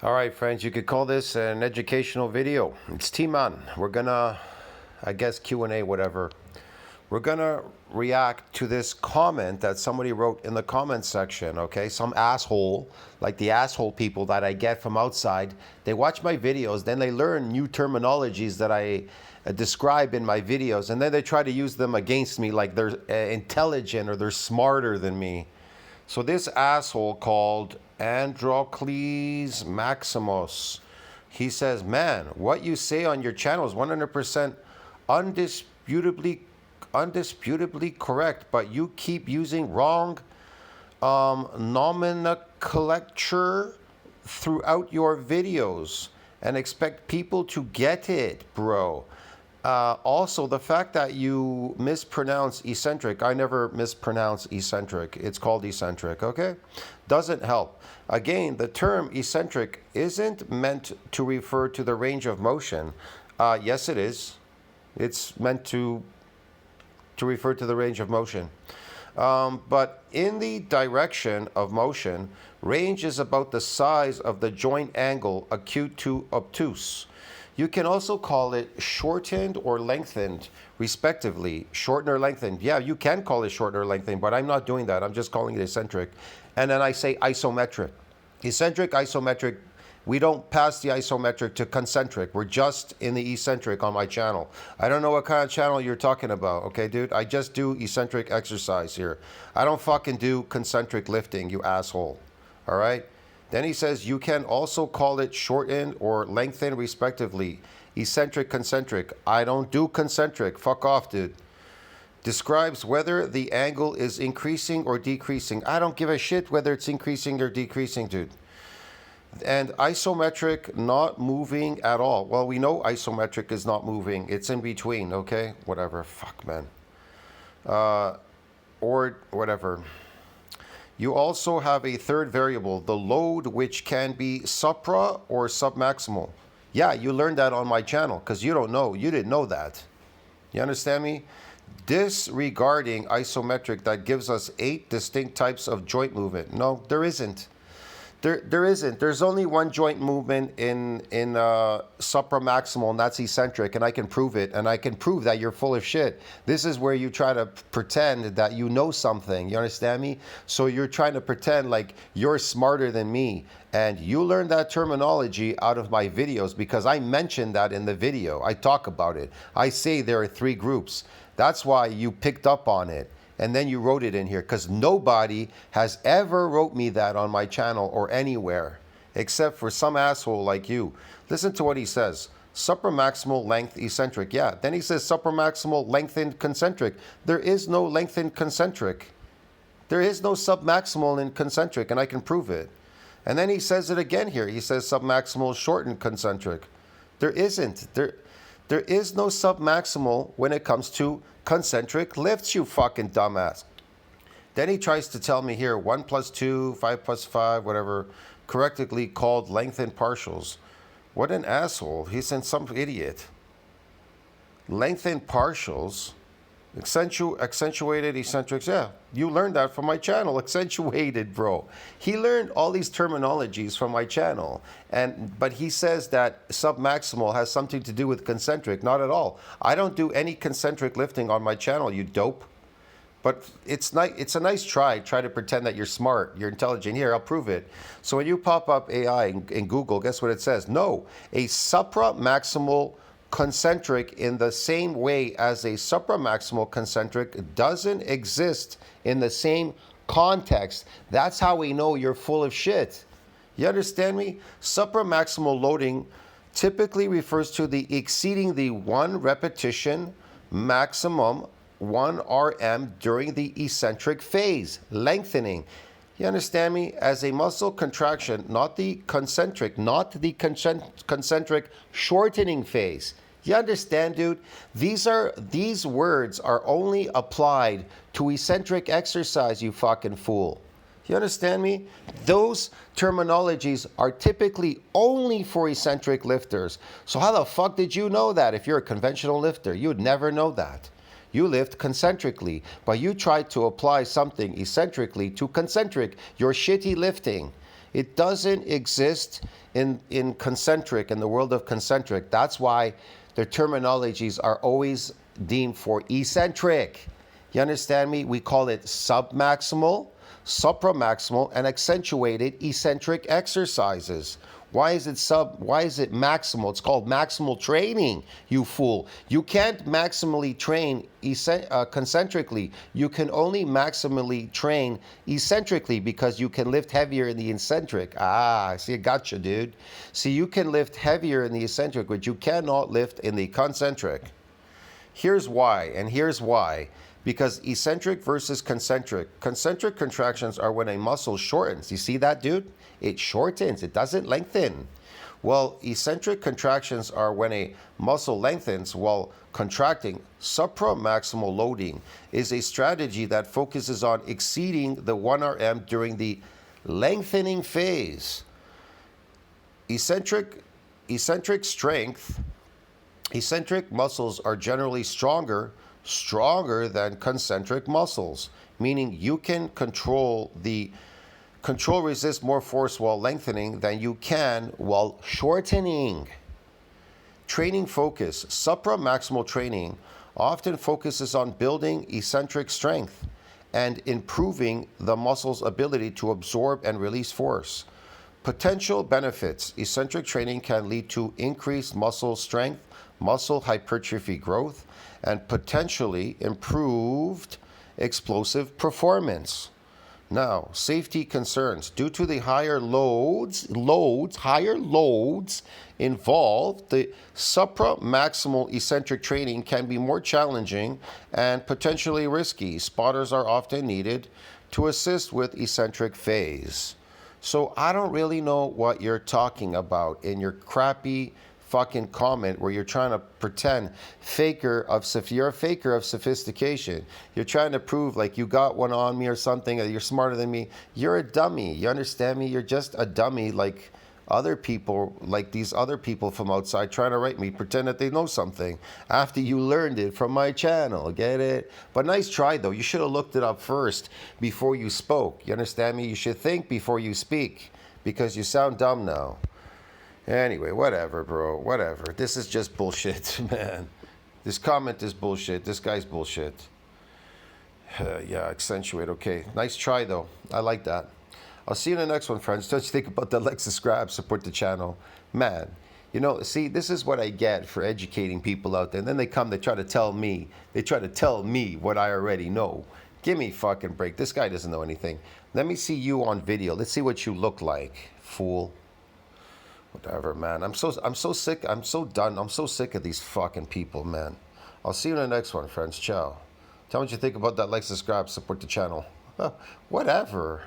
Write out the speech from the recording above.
All right, friends, you could call this an educational video. It's T-Man. We're gonna, I guess, Q&A, whatever. We're gonna react to this comment that somebody wrote in the comment section, okay? Some asshole, like the asshole people that I get from outside, they watch my videos, then they learn new terminologies that I describe in my videos, and then they try to use them against me like they're intelligent or they're smarter than me. So this asshole called Androcles Maximus, he says, man, what you say on your channel is 100% undisputably correct, but you keep using wrong nomenclature throughout your videos and expect people to get it, bro. Also, the fact that you mispronounce eccentric, I never mispronounce eccentric. It's called eccentric, okay? Doesn't help. Again, the term eccentric isn't meant to refer to the range of motion. Yes, it is. It's meant to refer to the range of motion. But in the direction of motion, range is about the size of the joint angle acute to obtuse. You can also call it shortened or lengthened, respectively. Shortened or lengthened. Yeah, you can call it shortened or lengthened, but I'm not doing that. I'm just calling it eccentric. And then I say isometric. Eccentric, isometric. We don't pass the isometric to concentric. We're just in the eccentric on my channel. I don't know what kind of channel you're talking about, okay, dude? I just do eccentric exercise here. I don't fucking do concentric lifting, you asshole. All right? Then he says you can also call it shortened or lengthened, respectively. Eccentric, concentric. I don't do concentric. Fuck off, dude. Describes whether the angle is increasing or decreasing. I don't give a shit whether it's increasing or decreasing, dude. And isometric, not moving at all. Well, we know isometric is not moving. It's in between, okay? Whatever. Fuck, man. Or whatever. You also have a third variable, the load, which can be supra or submaximal. Yeah, you learned that on my channel because you don't know. You didn't know that. You understand me? Disregarding isometric, that gives us 8 distinct types of joint movement. No, there isn't. There isn't. There's only one joint movement in supramaximal, and that's eccentric, and I can prove it, and I can prove that you're full of shit. This is where you try to pretend that you know something. You understand me? So you're trying to pretend like you're smarter than me, and you learned that terminology out of my videos because I mentioned that in the video. I talk about it. I say there are 3 groups. That's why you picked up on it. And then you wrote it in here because nobody has ever wrote me that on my channel or anywhere except for some asshole like you. Listen to what he says. Supramaximal length eccentric. Yeah. Then he says supramaximal lengthened concentric. There is no lengthened concentric. There is no submaximal in concentric, and I can prove it. And then he says it again here. He says submaximal shortened concentric. There isn't. There is no submaximal when it comes to concentric lifts, you fucking dumbass. Then he tries to tell me here 1 + 2, 5 + 5, whatever, correctly called lengthened partials. What an asshole. He's some idiot. Lengthened partials, accentuated eccentrics. Yeah, you learned that from my channel. Accentuated, bro. He learned all these terminologies from my channel, but he says that submaximal has something to do with concentric. Not at all. I don't do any concentric lifting on my channel, you dope. But it's a nice try. Try to pretend that you're smart, you're intelligent. Here, I'll prove it. So when you pop up AI in Google, guess what it says? No, a supramaximal concentric in the same way as a supramaximal concentric doesn't exist in the same context. That's how we know you're full of shit. You understand me? Supramaximal loading typically refers to the exceeding the 1 repetition maximum 1 RM during the eccentric phase, lengthening. You understand me? As a muscle contraction, not the concentric shortening phase. You understand, dude? These words are only applied to eccentric exercise, you fucking fool. You understand me? Those terminologies are typically only for eccentric lifters. So how the fuck did you know that if you're a conventional lifter? You would never know that. You lift concentrically, but you try to apply something eccentrically to concentric. You're shitty lifting. It doesn't exist in concentric, in the world of concentric. That's why their terminologies are always deemed for eccentric. You understand me? We call it submaximal, supramaximal, and accentuated eccentric exercises. Why is it maximal? It's called maximal training, you fool. You can't maximally train concentrically. You can only maximally train eccentrically because you can lift heavier in the eccentric. Ah, see, I gotcha, dude. See, you can lift heavier in the eccentric, but you cannot lift in the concentric. Here's why. Because eccentric versus concentric. Concentric contractions are when a muscle shortens. You see that, dude? It shortens. It doesn't lengthen. Well, eccentric contractions are when a muscle lengthens while contracting. Supramaximal loading is a strategy that focuses on exceeding the 1 RM during the lengthening phase. Eccentric muscles are generally stronger than concentric muscles, meaning you can control resist more force while lengthening than you can while shortening. Training focus. Supramaximal training often focuses on building eccentric strength and improving the muscle's ability to absorb and release force. Potential benefits. Eccentric training can lead to increased muscle strength, muscle hypertrophy growth, and potentially improved explosive performance. Now, safety concerns. Due to the higher loads involved, the supramaximal eccentric training can be more challenging and potentially risky. Spotters are often needed to assist with eccentric phase. So I don't really know what you're talking about in your crappy fucking comment where you're trying to pretend you're a faker of sophistication. You're trying to prove like you got one on me or something, or you're smarter than me. You're a dummy. You understand me? You're just a dummy like other people, like these other people from outside trying to write me, pretend that they know something after you learned it from my channel. Get it? But nice try though. You should have looked it up first before you spoke. You understand me? You should think before you speak because you sound dumb now. Anyway, whatever, bro. Whatever. This is just bullshit, man. This comment is bullshit. This guy's bullshit. Yeah, accentuate. Okay. Nice try, though. I like that. I'll see you in the next one, friends. Don't you think about that? Like, subscribe, support the channel. Man, you know, see, this is what I get for educating people out there. And then they try to tell me what I already know. Give me a fucking break. This guy doesn't know anything. Let me see you on video. Let's see what you look like, fool. Whatever, man. I'm so sick. I'm so done. I'm so sick of these fucking people, man. I'll see you in the next one, friends. Ciao. Tell me what you think about that. Like, subscribe, support the channel. Whatever.